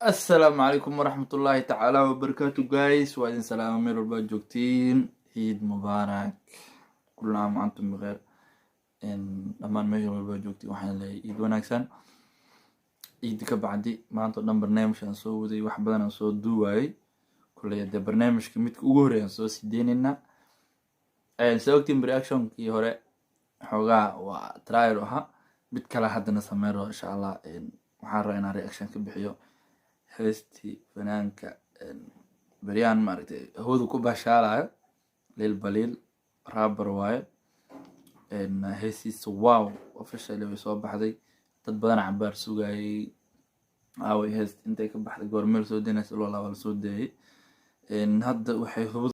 السلام عليكم ورحمة الله تعالى وبركاته جايز وإذن سلام مير الباجوكتين عيد مبارك كل عام وأنتم بخير إن أمان مير الباجوكتين وحين لي عيد وناكسن عيد كبعدي ما أنتو دم برنامج أنسو ذي واحد بدنا نسو دواي كل يد برنامج كميت كوجوري أنسو سيديننا إن سويتين برياكشن كي هراء حوجا وترايلوها بتكلا حد نسمره إن شاء الله إن وحرينا رياكشن كبحيو heestii fanaanka baryaan maaragtay hawadu ku baashaalayo leel baliil raabar waaye heestiisa wow officially way soo baxday dad badan cabaar sugayay aaway heest intay ka baxday goormeel soo deynaysa loo laabal soo deeyay hadda waxay hubad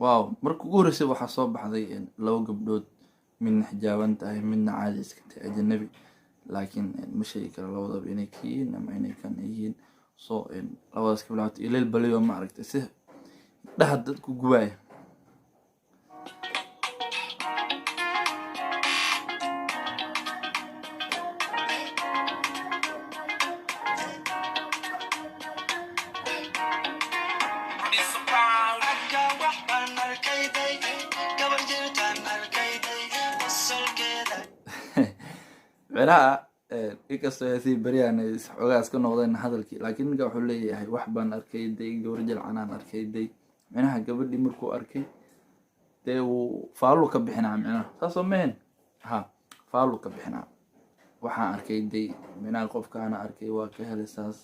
wow markuu ugu horeysay waxaa soo baxday laba gabdhood midna xijaaban tahay midna caadi iska tahay ajnabi laakiin ma sheegi karo labadaba inay ka yihiin ama inay kan yihiin soo labadaas ka bilaabtay ileel baliyo ma aragtay si dhaha dadku gubaaya micnaha inkastoo heesii baryaan ay xoogaas ka noqdeen hadalkii laakiin ninka wuxuu leeyahay wax baan arkay day gabar jalcanaan arkay day micnaha gabadhii markuu arkay dee wuu faallu ka bixinaa micnaha saasoo mehen ha faallu ka bixinaa waxaan arkay day micnaha qofkaana arkay waa ka helay saas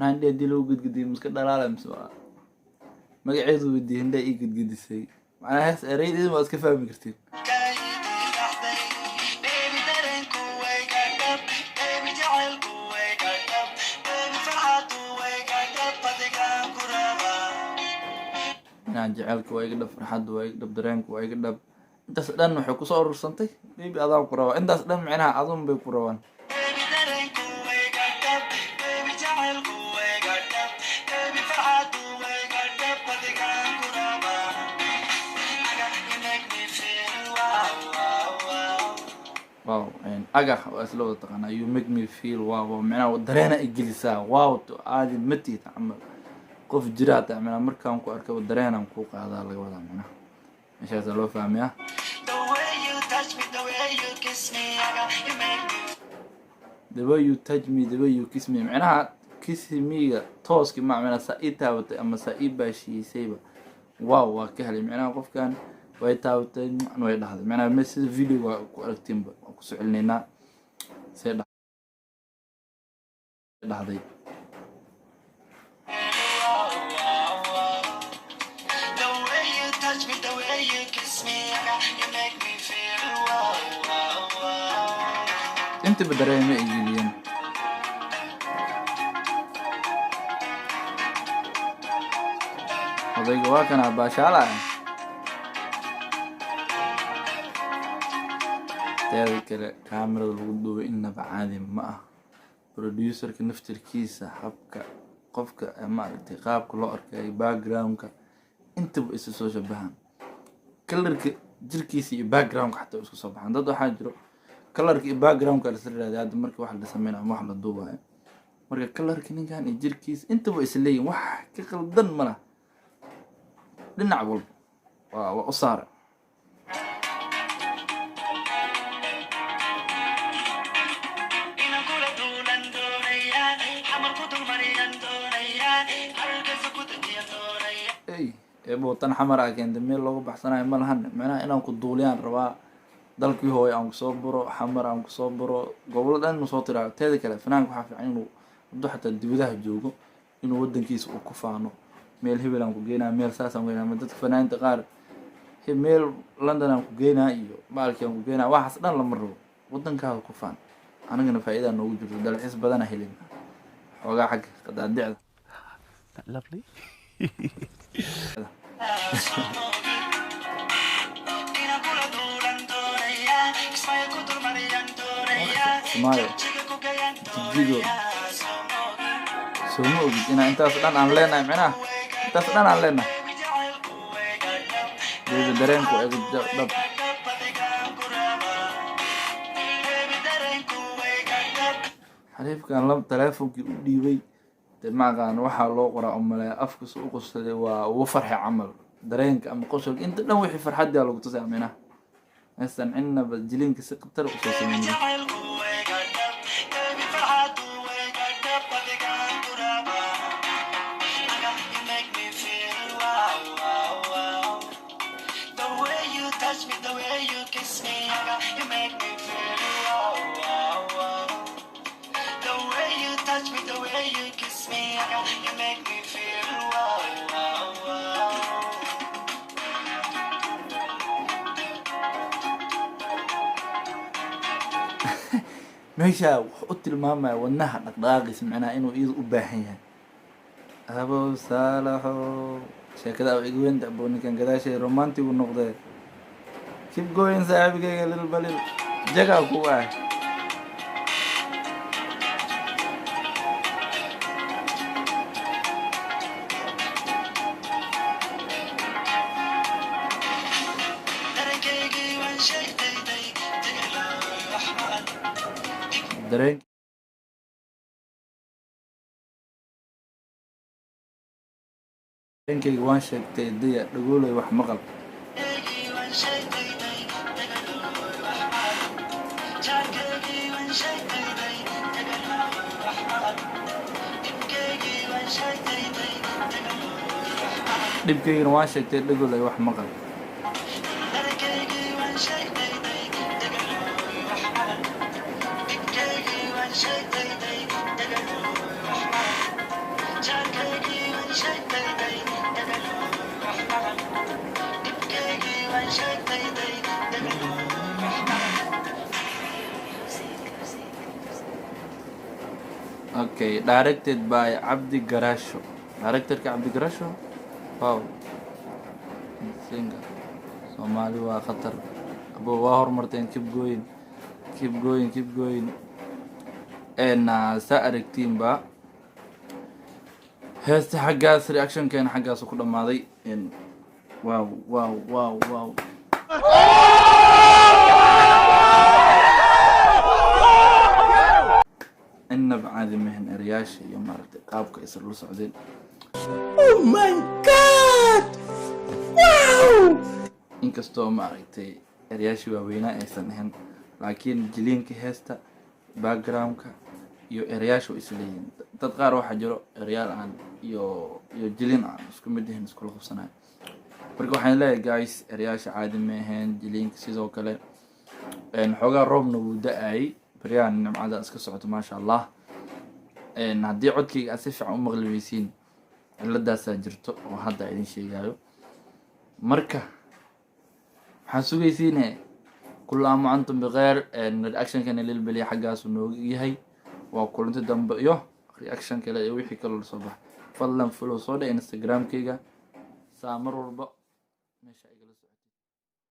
hindhe hadii lagu gudgudiyay miska dhalaala mise waa magaceedu weydiiyey hindhe ii gudgudisay macnaha hees ereydeeda waa iska fahmi kartiin inaan jaceylka waa iga dhab farxadda waa iga dhab dareenka waa iga dhab intaas dhan waxay kusoo urursantay maybe adaan ku rabaa intaas dhan micnaha adun bay ku rabaan wow agah waa isla wada taqaanaa you make me feel wow micnaha dareena ay gelisaa wow to aadi matiita camal qof jira taa micnaha markaan ku arkay dareenan ku qaadaa laga wadaa micnaha meeshaas loo fahmaya the way you touch me the way you kiss me micnaha kiss me tooski ma micnaha saa ii taabatay ama saa ii baashiisayba wow waa ka helay micnaha qofkan way taabatay macna way dhahday micnaha ma sida video waa ku aragtiinba waan ku soo celinaynaa see dhahday inta badareema ay geliyeen odayga waa kana baashaala teeda kale kaamirada lagu duubay innaba caadi ma ah producerka naftirkiisa habka qofka maaragtay qaabka loo arkay backgroundka intaba isu soo shabahan kalarka jirkiisa iyo backgroundka xataa isku soo baxan dad waxaa jiro kalarka iyo backgroundka la sirraadey hadda markii wax la sameeyay ama wax la duubayo marka kalarka ninkan iyo jirkiisa intaba isleeyihin wax ka qaldan ma laha dhinac walba waa u saara. Tan xamar ah keenta meel looga baxsanayo ma lahan, macnaha inaan ku duuliyaan rabaa dalkii hooyo aan kusoo buro, xamar aan kusoo buro, gobolo dhan inuu soo tiraayo. teeda kale fanaanka waxaa fiican inuu hadduu xataa dibadaha joogo inuu wadankiisa uu ku faano, meel hebel aan ku geynaa, meel saas aan ku geynaa. Dadka fanaaniinta qaar meel London aan ku geynaa iyo maalkii aan ku geynaa, waxaas dhan lama rabo, wadankaaga ku faan. anagana faa'iida noogu jirto, dalxiis badana helin xoogaa xagga qadaadicda. Lovely. Soomaaliya jijigo soo ma ogid inaa intaas dhan aan leenahay, macnaha intaas dhan aan leenahay. Baby dareenku egu dhab xariifkan lab taleefonkii u dhiibay dee macaqaan waxaa loo qoraa umaleeya afkiisa u qosladay waa ugu farxay camal dareenka ama qosolka inta dhan wixii farxaddaa lagu tusay aminaha aysan cinnaba jilinka si khatar u soo sameynay. meesha wuxuu u tilmaamaya wadnaha dhaqdhaqaaqiisa, macnaha inuu iyada u baahan yahay. Abow saalaxo sheekada igu weynta abuu ninkan gadaashay romantic u noqdee. keep going saaxibkayga lil balil jagaa ku ah. dareenkayga waan sheegtay daya dhagoolay wax maqal. dhibkaygana waan sheegtay dhagoolay wax maqal. Okay, directed by Abdi Garasho. Directorka Abdi Garasho. Wow. Singer. Somali waa khatar. Abo waa horumarteen, keep going. Keep going, keep going. Sa aragtiin ba heesta xaggaas reactionkeena xaggaas ku dhamaaday. Wow, wow, wow, wow. إنب عادي مهن إرياش يوم عرفت قابك يصير له سعودين. Oh my god! Wow! إنك استوى ما عرفتي إرياش وابينا إيسان هن لكن جلين كهستا باك جراوندك يو إرياش وإسليين تتغار واحد جرو ريال عن يو جلين عن اسكو مدهن اسكو لخبصنا بركو حين لا جايس إرياش عادي مهن جلين كسيزو كله إن حوجا روب نبودأي بريان نمعدا اسك سعودة ما شاء الله. هدي عدكي أسف عم مغلبيسين cilladaasaa jirto oo hadda idin sheegayo. marka waxaan sugaysiine kullu aamu antum bikheer. reactionkana lilbeliya xaggaasu nooga yahay waa kulanti dambe iyo reaction kale iyo wixii kaloo soo bax. fadlan follow soo dhe instagramkayga saa mar walba meesha